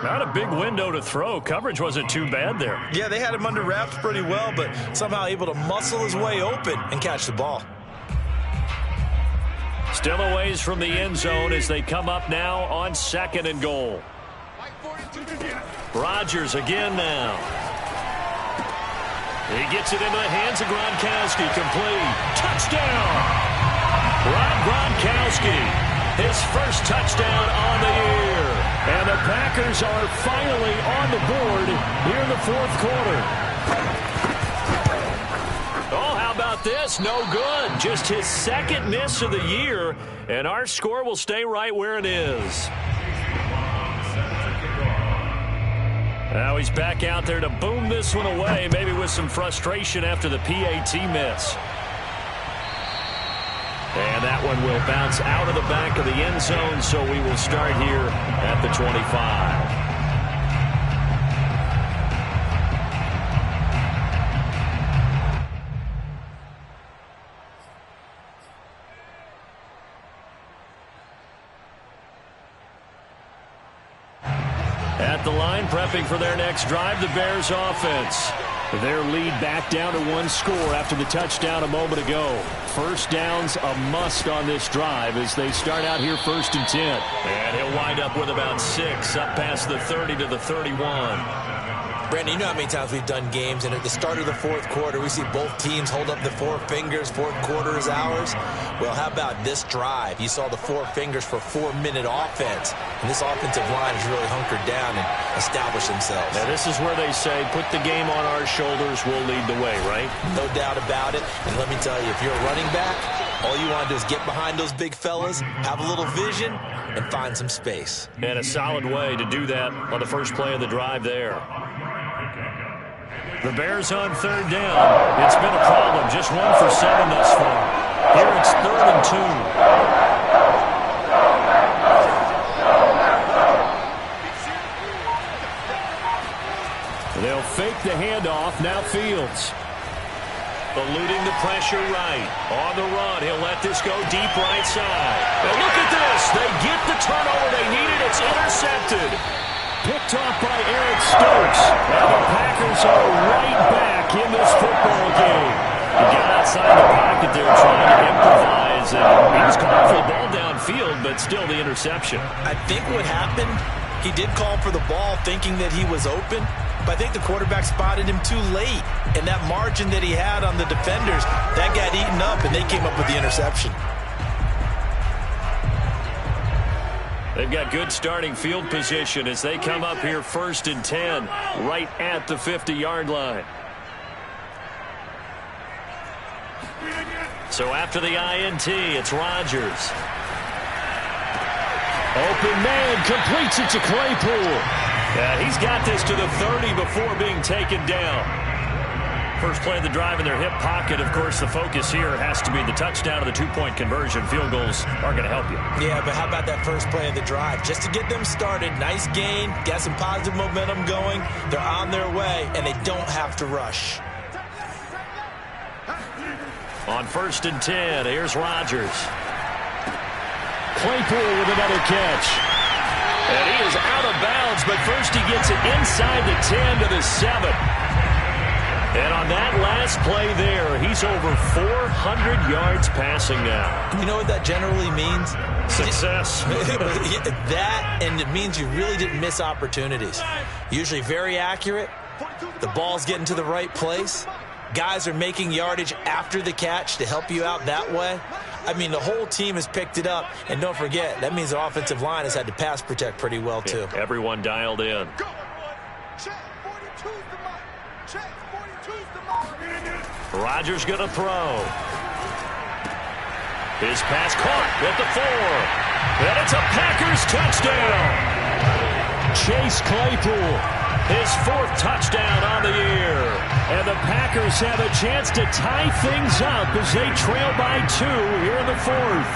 [SPEAKER 1] Not a big window to throw. Coverage wasn't too bad there.
[SPEAKER 3] Yeah, they had him under wraps pretty well, but somehow able to muscle his way open and catch the ball.
[SPEAKER 1] Still a ways from the end zone as they come up now on 2nd and goal. Rodgers again now. He gets it into the hands of Gronkowski. Complete. Touchdown! Rob Gronkowski. His first touchdown on the year. And the Packers are finally on the board here in the 4th quarter. Oh, how about this? No good. Just his 2nd miss of the year. And our score will stay right where it is. Now he's back out there to boom this one away, maybe with some frustration after the PAT miss. And that one will bounce out of the back of the end zone, so we will start here at the 25. At the line, prepping for their next drive, the Bears offense. Their lead back down to 1 score after the touchdown a moment ago. 1st down's a must on this drive as they start out here 1st and 10. And he'll wind up with about 6 up past the 30 to the 31.
[SPEAKER 3] Brandon, you know how many times we've done games, and at the start of the 4th quarter, we see both teams hold up the 4 fingers, 4th quarter is ours. Well, how about this drive? You saw the 4 fingers for 4-minute offense, and this offensive line has really hunkered down and established themselves.
[SPEAKER 1] Now, this is where they say, put the game on our shoulders, we'll lead the way, right?
[SPEAKER 3] No doubt about it, and let me tell you, if you're a running back, all you want to do is get behind those big fellas, have a little vision, and find some space.
[SPEAKER 1] And a solid way to do that on the first play of the drive there. The Bears on 3rd down. It's been a problem. Just 1 for 7 thus far. Here it's 3rd and 2. They'll fake the handoff. Now Fields. Eluding the pressure right. On the run. He'll let this go deep right side. And look at this. They get the turnover they needed. It's intercepted. Picked off by Eric Stokes. And the Packers are right back in this football game. He got outside the pocket there trying to improvise. And he was calling for the ball downfield, but still the interception.
[SPEAKER 3] I think what happened, he did call for the ball thinking that he was open, but I think the quarterback spotted him too late. And that margin that he had on the defenders, that got eaten up, and they came up with the interception.
[SPEAKER 1] They've got good starting field position as they come up here 1st and 10, right at the 50-yard line. So after the INT, it's Rodgers. Open man, completes it to Claypool. Yeah, he's got this to the 30 before being taken down. First play of the drive in their hip pocket. Of course, the focus here has to be the touchdown of the 2-point conversion. Field goals are going to help you.
[SPEAKER 3] Yeah, but how about that first play of the drive? Just to get them started, nice gain, got some positive momentum going. They're on their way, and they don't have to rush.
[SPEAKER 1] On 1st and 10, here's Rodgers. Claypool with another catch. And he is out of bounds, but first he gets it inside the 10 to the 7. And on that last play there, he's over 400 yards passing now.
[SPEAKER 3] You know what that generally means?
[SPEAKER 1] Success.
[SPEAKER 3] That, and it means you really didn't miss opportunities. Usually very accurate. The ball's getting to the right place. Guys are making yardage after the catch to help you out that way. I mean, the whole team has picked it up. And don't forget, that means the offensive line has had to pass protect pretty well, too.
[SPEAKER 1] Yeah, everyone dialed in. Rodgers going to throw. His pass caught at the 4. And it's a Packers touchdown. Chase Claypool His 4th touchdown on the year.
[SPEAKER 6] And the Packers have a chance to tie things up as they trail by 2 here in the 4th.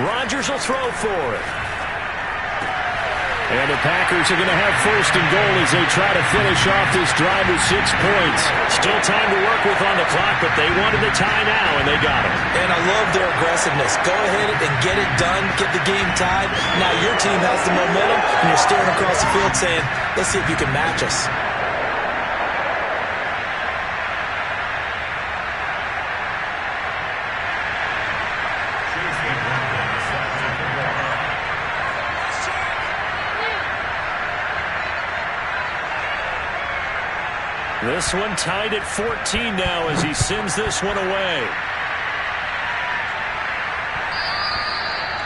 [SPEAKER 1] Rodgers will throw for it.
[SPEAKER 6] And the Packers are going to have 1st and goal as they try to finish off this drive with 6 points.
[SPEAKER 1] Still time to work with on the clock, but they wanted the tie now, and they got it.
[SPEAKER 3] And I love their aggressiveness. Go ahead and get it done, get the game tied. Now your team has the momentum, and you're staring across the field saying, let's see if you can match us.
[SPEAKER 1] This one tied at 14 now as he sends this one away.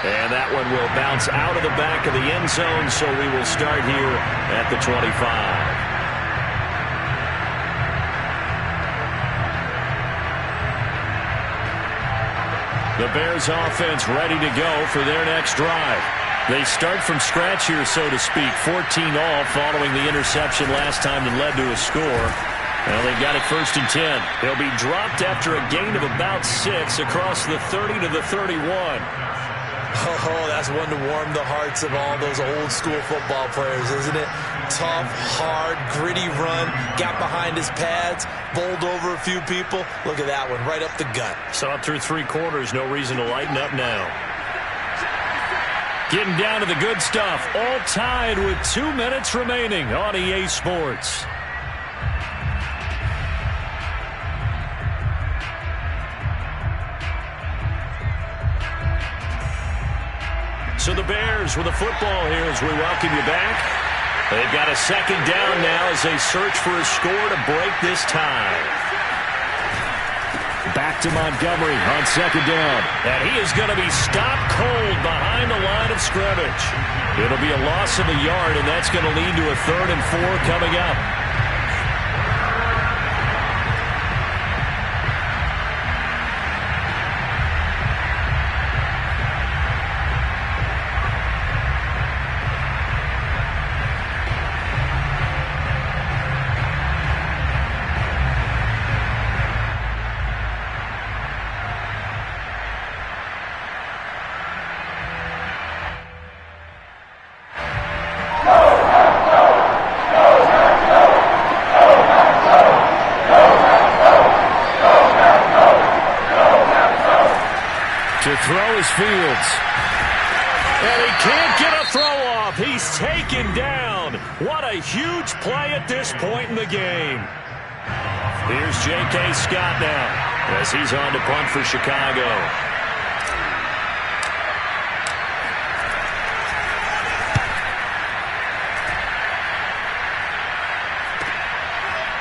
[SPEAKER 1] And that one will bounce out of the back of the end zone, so we will start here at the 25. The Bears offense ready to go for their next drive. They start from scratch here, so to speak. 14 all following the interception last time that led to a score. Well, they've got it 1st and 10. They'll be dropped after a gain of about 6 across the 30 to the 31.
[SPEAKER 3] Oh, that's one to warm the hearts of all those old school football players, isn't it? Tough, hard, gritty run. Got behind his pads, bowled over a few people. Look at that one, right up the gut.
[SPEAKER 1] Saw it through 3 quarters. No reason to lighten up now. Getting down to the good stuff. All tied with 2 minutes remaining on EA Sports. So the Bears with a football here as we welcome you back. They've got a 2nd down now as they search for a score to break this tie.
[SPEAKER 6] Back to Montgomery on 2nd down.
[SPEAKER 1] And he is going to be stopped cold behind the line of scrimmage. It'll be a loss of a yard, and that's going to lead to a 3rd and 4 coming up.
[SPEAKER 6] Throw is Fields.
[SPEAKER 1] And he can't get a throw off. He's taken down. What a huge play at this point in the game. Here's J.K. Scott now as he's on to punt for Chicago.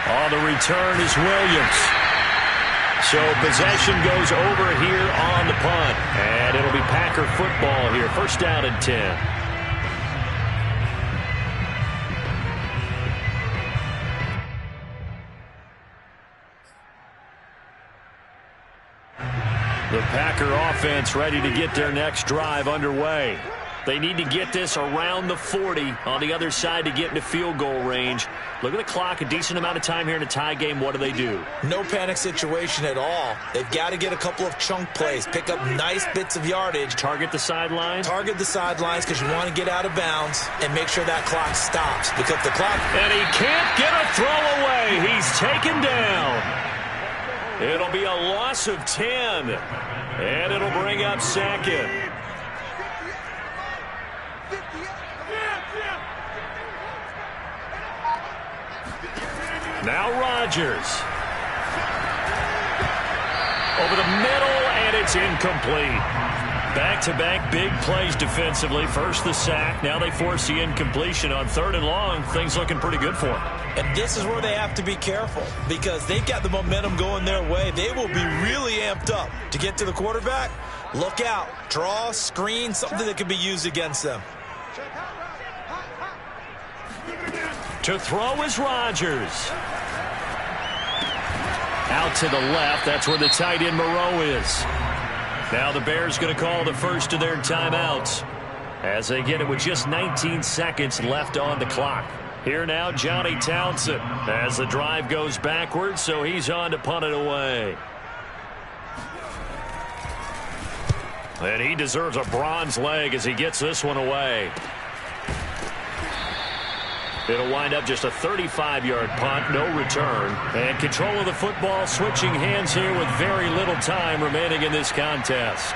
[SPEAKER 1] On the return is Williams. So possession goes over here on the punt. And it'll be Packer football here. 1st down and 10. The Packer offense ready to get their next drive underway. They need to get this around the 40 on the other side to get into field goal range. Look at the clock, a decent amount of time here in a tie game. What do?
[SPEAKER 3] No panic situation at all. They've got to get a couple of chunk plays, pick up nice bits of yardage.
[SPEAKER 1] Target the sidelines?
[SPEAKER 3] Target the sidelines because you want to get out of bounds and make sure that clock stops. Because the clock...
[SPEAKER 1] And he can't get a throw away. He's taken down. It'll be a loss of 10. And it'll bring up 2nd. Now Rodgers. Over the middle, and it's incomplete. Back-to-back big plays defensively. First the sack. Now they force the incompletion on 3rd and long. Things looking pretty good for them.
[SPEAKER 3] And this is where they have to be careful because they've got the momentum going their way. They will be really amped up to get to the quarterback. Look out. Draw, screen, something that could be used against them.
[SPEAKER 1] To throw is Rodgers. Out to the left. That's where the tight end Moreau is. Now the Bears going to call the first of their timeouts. as they get it with just 19 seconds left on the clock. Here now, Johnny Townsend, as the drive goes backwards, so he's on to punt it away. And he deserves a bronze leg as he gets this one away. It'll wind up just a 35-yard punt, no return. And control of the football switching hands here with very little time remaining in this contest.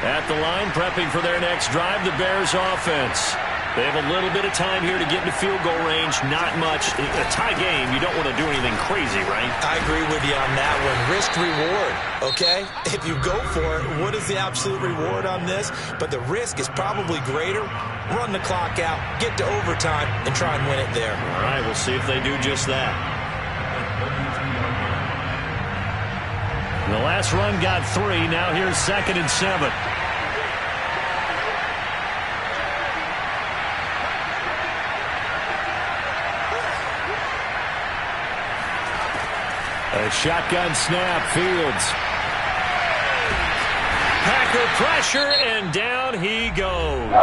[SPEAKER 1] At the line, prepping for their next drive, the Bears offense. They have a little bit of time here to get into field goal range. Not much. A tie game, you don't want to do anything crazy, right?
[SPEAKER 3] I agree with you on that one. Risk-reward, okay? If you go for it, what is the absolute reward on this? But the risk is probably greater. Run the clock out, get to overtime, and try and win it there.
[SPEAKER 1] All right, we'll see if they do just that. The last run got 3. Now here's 2nd and 7. A shotgun snap, Fields. Packer pressure, and down he goes.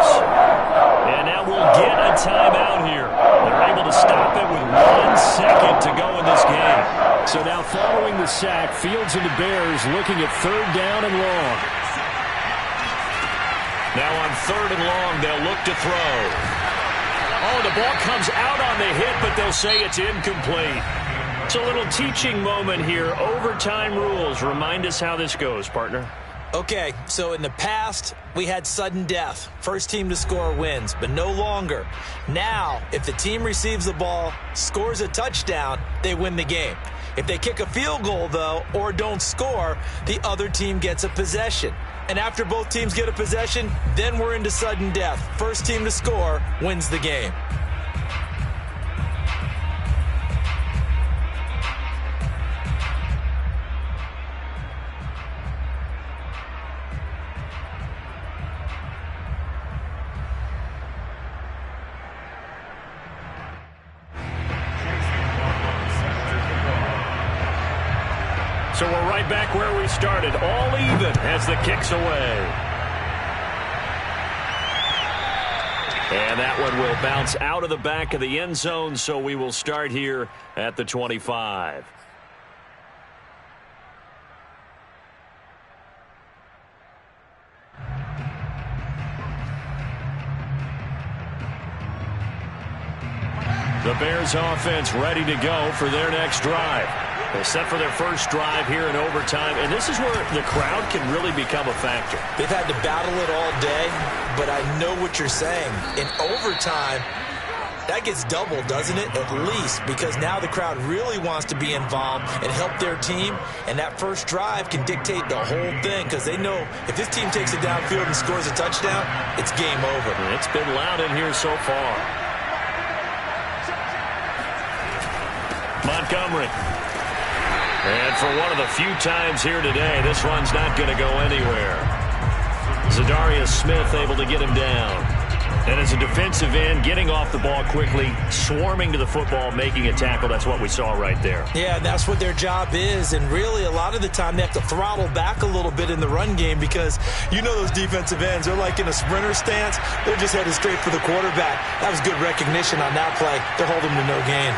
[SPEAKER 1] And now we'll get a timeout here. They're able to stop it with 1 second to go in this game.
[SPEAKER 6] So now following the sack, Fields and the Bears looking at 3rd down and long.
[SPEAKER 1] Now on 3rd and long, they'll look to throw. Oh, the ball comes out on the hit, but they'll say it's incomplete. It's a little teaching moment here. Overtime rules. Remind us how this goes, partner.
[SPEAKER 3] Okay, so in the past, we had sudden death. First team to score wins, but no longer. Now, if the team receives the ball, scores a touchdown, they win the game. If they kick a field goal, though, or don't score, the other team gets a possession. And after both teams get a possession, then we're into sudden death. First team to score wins the game.
[SPEAKER 1] So we're right back where we started, all even as the kick's away. And that one will bounce out of the back of the end zone, so we will start here at the 25. The Bears offense ready to go for their next drive. They're set for their first drive here in overtime, and this is where the crowd can really become a factor.
[SPEAKER 3] They've had to battle it all day, but I know what you're saying. In overtime, that gets doubled, doesn't it? At least, because now the crowd really wants to be involved and help their team, and that first drive can dictate the whole thing, because they know if this team takes it downfield and scores a touchdown, it's game over.
[SPEAKER 1] It's been loud in here so far. Montgomery. And for one of the few times here today, this run's not going to go anywhere. Zadarius Smith able to get him down. And as a defensive end, getting off the ball quickly, swarming to the football, making a tackle. That's what we saw right there.
[SPEAKER 3] Yeah, that's what their job is. And really, a lot of the time, they have to throttle back a little bit in the run game because you know those defensive ends, they're like in a sprinter stance. They're just headed straight for the quarterback. That was good recognition on that play. They're holding to no gain.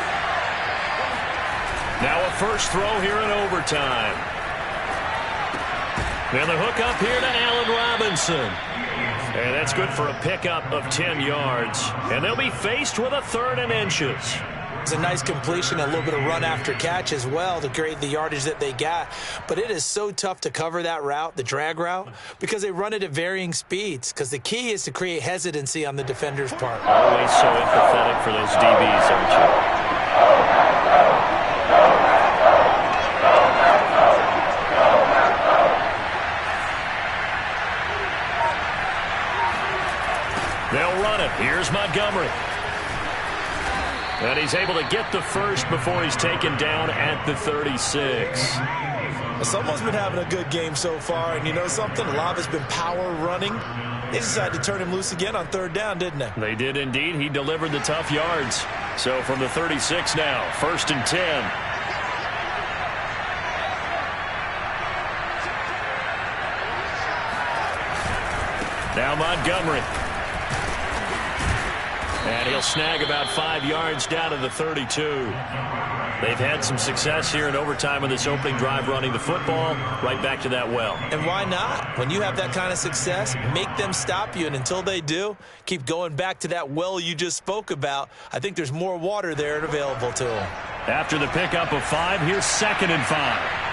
[SPEAKER 1] Now a first throw here in overtime. And the hook up here to Allen Robinson. And that's good for a pickup of 10 yards. And they'll be faced with a 3rd and inches.
[SPEAKER 3] It's a nice completion, a little bit of run after catch as well to create the yardage that they got. But it is so tough to cover that route, the drag route, because they run it at varying speeds. Because the key is to create hesitancy on the defender's part.
[SPEAKER 1] Always so empathetic for those DBs, aren't you? They'll run it. Here's Montgomery. And he's able to get the first before he's taken down at the 36.
[SPEAKER 3] Someone's been having a good game so far, and you know something? A lot has been power running. They decided to turn him loose again on 3rd down, didn't they?
[SPEAKER 1] They did indeed. He delivered the tough yards. So from the 36 now, 1st and 10. Now Montgomery. And he'll snag about 5 yards down to the 32. They've had some success here in overtime on this opening drive running the football right back to that well.
[SPEAKER 3] And why not? When you have that kind of success, make them stop you. And until they do, keep going back to that well you just spoke about. I think there's more water there available to them.
[SPEAKER 1] After the pickup of 5, here's 2nd and 5.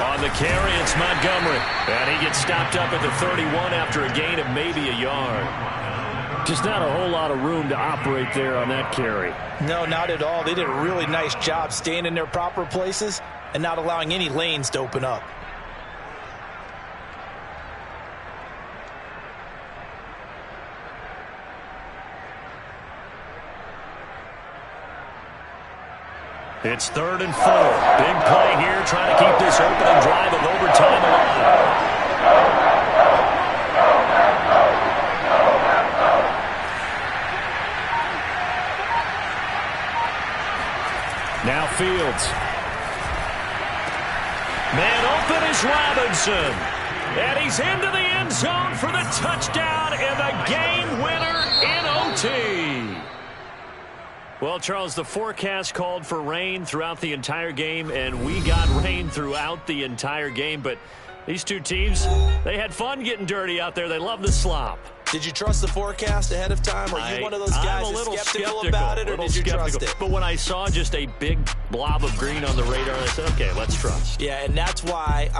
[SPEAKER 1] On the carry, it's Montgomery. And he gets stopped up at the 31 after a gain of maybe a yard.
[SPEAKER 6] Just not a whole lot of room to operate there on that carry.
[SPEAKER 3] No, not at all. They did a really nice job staying in their proper places and not allowing any lanes to open up.
[SPEAKER 1] It's 3rd and 4. Big play here, trying to keep this opening drive of overtime alive. Now Fields. Man open is Robinson. And he's into the end zone for the touchdown and the game winner in OT. Well, Charles, the forecast called for rain throughout the entire game, and we got rain throughout the entire game. But these two teams, they had fun getting dirty out there. They love the slop.
[SPEAKER 3] Did you trust the forecast ahead of time? Are you one of those guys that's skeptical about it, or did you trust it?
[SPEAKER 1] But when I saw just a big blob of green on the radar, I said, okay, let's trust.
[SPEAKER 3] Yeah, and that's why I'm